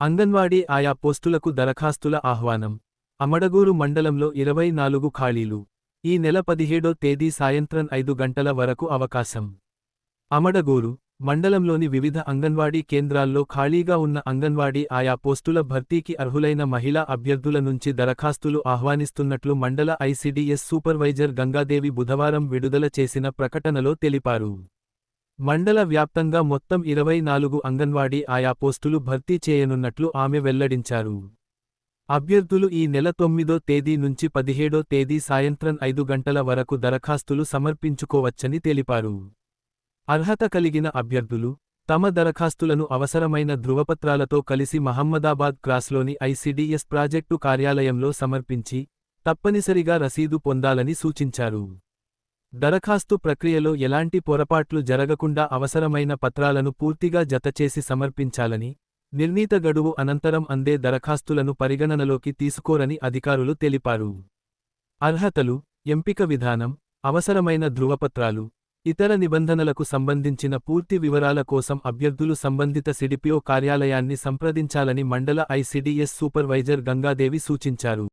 అంగన్వాడీ ఆయా పోస్టులకు దరఖాస్తుల ఆహ్వానం. అమడగూరు మండలంలో 24 ఖాళీలు. ఈ నెల 17వ తేదీ సాయంత్రం 5 గంటల వరకు అవకాశం. అమడగూరు మండలంలోని వివిధ అంగన్వాడీ కేంద్రాల్లో ఖాళీగా ఉన్న అంగన్వాడీ ఆయా పోస్టుల భర్తీకి అర్హులైన మహిళా అభ్యర్థుల నుంచి దరఖాస్తులు ఆహ్వానిస్తున్నట్లు మండల ఐసిడిఎస్ సూపర్వైజర్ గంగాదేవి బుధవారం విడుదల చేసిన ప్రకటనలో తెలిపారు. మండల వ్యాప్తంగా మొత్తం 24 అంగన్వాడీ ఆయా పోస్టులు భర్తీ చేయనున్నట్లు ఆమె వెల్లడించారు. అభ్యర్థులు ఈ నెల 9వ తేదీ నుంచి 17వ తేదీ సాయంత్రం 5 గంటల వరకు దరఖాస్తులు సమర్పించుకోవచ్చని తెలిపారు. అర్హత కలిగిన అభ్యర్థులు తమ దరఖాస్తులను అవసరమైన ధృవపత్రాలతో కలిసి మహమ్మదాబాద్ క్రాస్లోని ఐసిడిఎస్ ప్రాజెక్టు కార్యాలయంలో సమర్పించి తప్పనిసరిగా రసీదు పొందాలని సూచించారు. దరఖాస్తు ప్రక్రియలో ఎలాంటి పొరపాట్లు జరగకుండా అవసరమైన పత్రాలను పూర్తిగా జతచేసి సమర్పించాలని, నిర్ణీత గడువు అనంతరం అందే దరఖాస్తులను పరిగణనలోకి తీసుకోరని అధికారులు తెలిపారు. అర్హతలు, ఎంపిక విధానం, అవసరమైన ధృవపత్రాలు, ఇతర నిబంధనలకు సంబంధించిన పూర్తి వివరాల కోసం అభ్యర్థులు సంబంధిత సిడిపిఓ కార్యాలయాన్ని సంప్రదించాలని మండల ఐసిడిఎస్ సూపర్వైజర్ గంగాదేవి సూచించారు.